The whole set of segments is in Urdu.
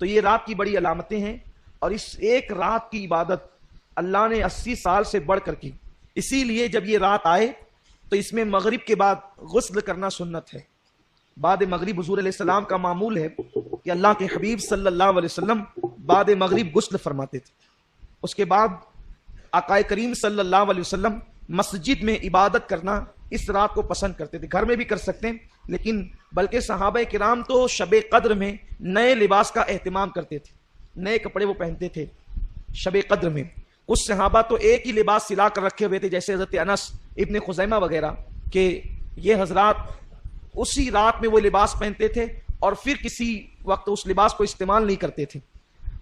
تو یہ رات کی بڑی علامتیں ہیں، اور اس ایک رات کی عبادت اللہ نے 80 سال سے بڑھ کر کی. اسی لیے جب یہ رات آئے تو اس میں مغرب کے بعد غسل کرنا سنت ہے. بعد مغرب حضور علیہ السلام کا معمول ہے کہ اللہ کے حبیب صلی اللہ علیہ وسلم بعد مغرب غسل فرماتے تھے. اس کے بعد آقا کریم صلی اللہ علیہ وسلم مسجد میں عبادت کرنا اس رات کو پسند کرتے تھے. گھر میں بھی کر سکتے ہیں، لیکن بلکہ صحابہ کرام تو شب قدر میں نئے لباس کا اہتمام کرتے تھے، نئے کپڑے وہ پہنتے تھے شب قدر میں. کچھ صحابہ تو ایک ہی لباس سلا کر رکھے ہوئے تھے، جیسے حضرت انس ابن خزیمہ وغیرہ، کہ یہ حضرات اسی رات میں وہ لباس پہنتے تھے اور پھر کسی وقت اس لباس کو استعمال نہیں کرتے تھے.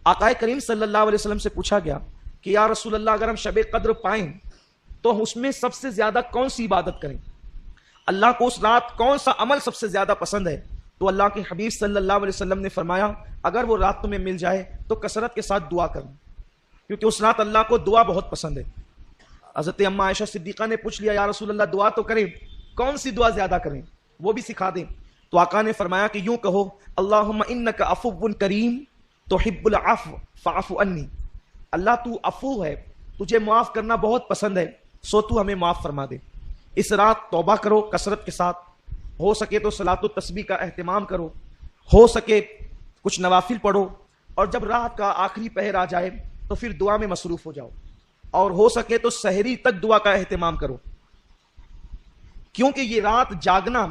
آقا کریم صلی اللہ علیہ وسلم سے پوچھا گیا کہ یا رسول اللہ، اگر ہم شب قدر پائیں تو اس میں سب سے زیادہ کون سی عبادت کریں؟ اللہ کو اس رات کون سا عمل سب سے زیادہ پسند ہے؟ تو اللہ کے حبیب صلی اللہ علیہ وسلم نے فرمایا اگر وہ رات تمہیں مل جائے تو کثرت کے ساتھ دعا کرنا، کیونکہ اس رات اللہ کو دعا بہت پسند ہے. حضرت اماں عائشہ صدیقہ نے پوچھ لیا یا رسول اللہ دعا تو کریں، کون سی دعا زیادہ کریں، وہ بھی سکھا دیں. تو آقا نے فرمایا کہ یوں کہو اللہم انک عفو کریم تحب العفو فاعف عنی. اللہ تو عفو ہے، تجھے معاف کرنا بہت پسند ہے، سو تو ہمیں معاف فرما دے. اس رات توبہ کرو کثرت کے ساتھ، ہو سکے تو صلاۃ التسبیح کا اہتمام کرو، ہو سکے کچھ نوافل پڑھو، اور جب رات کا آخری پہر آ جائے تو پھر دعا میں مصروف ہو جاؤ، اور ہو سکے تو سحری تک دعا کا اہتمام کرو. کیونکہ یہ رات جاگنا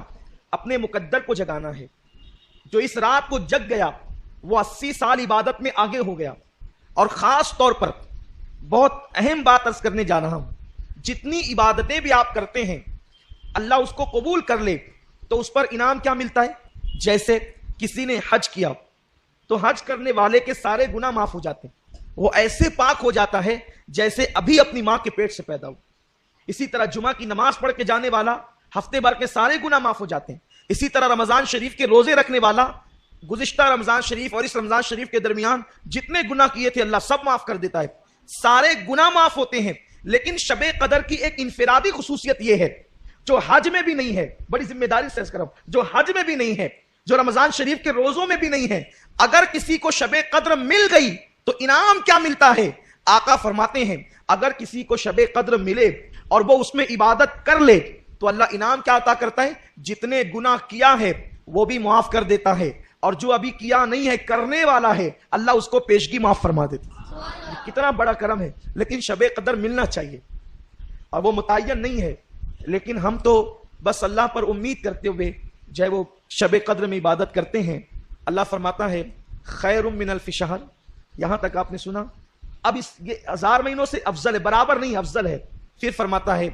اپنے مقدر کو جگانا ہے. جو اس رات کو جگ گیا وہ 80 سال عبادت میں آگے ہو گیا. اور خاص طور پر بہت اہم بات عرض کرنے جا رہا ہوں، جتنی عبادتیں بھی آپ کرتے ہیں اللہ اس کو قبول کر لے تو اس پر انعام کیا ملتا ہے؟ جیسے کسی نے حج کیا تو حج کرنے والے کے سارے گناہ معاف ہو جاتے ہیں، وہ ایسے پاک ہو جاتا ہے جیسے ابھی اپنی ماں کے پیٹ سے پیدا ہو. اسی طرح جمعہ کی نماز پڑھ کے جانے والا ہفتے بھر کے سارے گناہ معاف ہو جاتے ہیں. اسی طرح رمضان شریف کے روزے رکھنے والا گزشتہ رمضان شریف اور اس رمضان شریف کے درمیان جتنے گناہ کیے تھے اللہ سب معاف کر دیتا ہے، سارے گناہ معاف ہوتے ہیں. لیکن شب قدر کی ایک انفرادی خصوصیت یہ ہے جو حج میں بھی نہیں ہے، بڑی ذمہ داری سے عرض کر رہا ہوں، جو حج میں بھی نہیں ہے، جو رمضان شریف کے روزوں میں بھی نہیں ہے. اگر کسی کو شب قدر مل گئی تو انعام کیا ملتا ہے؟ آقا فرماتے ہیں اگر کسی کو شب قدر ملے اور وہ اس میں عبادت کر لے تو اللہ انعام کیا عطا کرتا ہے؟ جتنے گناہ کیا ہے وہ بھی معاف کر دیتا ہے، اور جو ابھی کیا نہیں ہے کرنے والا ہے اللہ اس کو پیشگی معاف فرما دیتا ہے. کتنا بڑا کرم ہے. لیکن شب قدر ملنا چاہیے، اور وہ متعین نہیں ہے، لیکن ہم تو بس اللہ پر امید کرتے ہوئے جو وہ شب قدر میں عبادت کرتے ہیں. اللہ فرماتا ہے خیر من الف شہر، یہاں تک آپ نے سنا. اب یہ 1000 مہینوں سے افضل ہے، برابر نہیں افضل ہے. پھر فرماتا ہے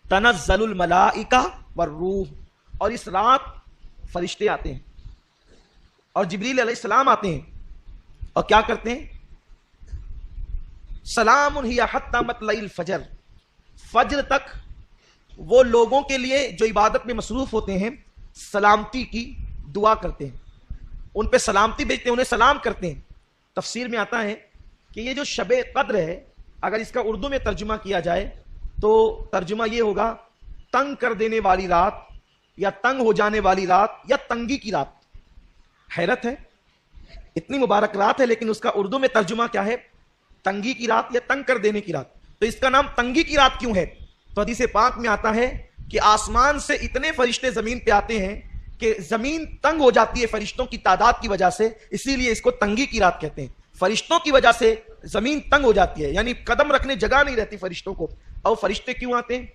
تنزل الملائکہ والروح، اور اس رات فرشتے آتے ہیں اور جبریل علیہ السلام آتے ہیں اور کیا کرتے ہیں؟ سلام ہی حتی مطلع الفجر، فجر تک وہ لوگوں کے لیے جو عبادت میں مصروف ہوتے ہیں سلامتی کی دعا کرتے ہیں، ان پہ سلامتی بھیجتے ہیں، انہیں سلام کرتے ہیں. تفسیر میں آتا ہے کہ یہ جو شب قدر ہے اگر اس کا اردو میں ترجمہ کیا جائے تو ترجمہ یہ ہوگا تنگ کر دینے والی رات، یا تنگ ہو جانے والی رات، یا تنگی کی رات. حیرت ہے، اتنی مبارک رات ہے لیکن اس کا اردو میں ترجمہ کیا ہے؟ تنگی کی رات یا تنگ کر دینے کی رات. تو اس کا نام تنگی کی رات کیوں ہے؟ تو حدیث پاک میں آتا ہے کہ آسمان سے اتنے فرشتے زمین پہ آتے ہیں کہ زمین تنگ ہو جاتی ہے فرشتوں کی تعداد کی وجہ سے، اسی لیے اس کو تنگی کی رات کہتے ہیں. فرشتوں کی وجہ سے زمین تنگ ہو جاتی ہے، یعنی قدم رکھنے جگہ نہیں رہتی فرشتوں کو. اور فرشتے کیوں آتے ہیں؟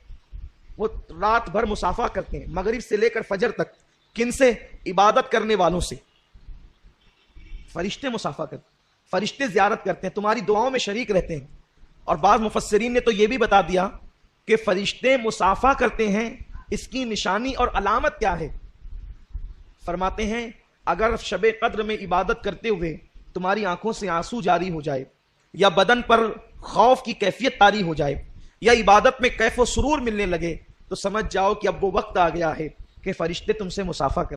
وہ رات بھر مسافہ کرتے ہیں، مغرب سے لے کر فجر تک. کن سے؟ عبادت کرنے والوں سے. فرشتے مسافہ کرتے ہیں، فرشتے زیارت کرتے ہیں، تمہاری دعاؤں میں شریک رہتے ہیں. اور بعض مفسرین نے تو یہ بھی بتا دیا کہ فرشتے مسافہ کرتے ہیں، اس کی نشانی اور علامت کیا ہے؟ فرماتے ہیں اگر شب قدر میں عبادت کرتے ہوئے تمہاری آنکھوں سے آنسو جاری ہو جائے، یا بدن پر خوف کی کیفیت طاری ہو جائے، یا عبادت میں کیف و سرور ملنے لگے، تو سمجھ جاؤ کہ اب وہ وقت آ گیا ہے کہ فرشتے تم سے مسافہ کریں.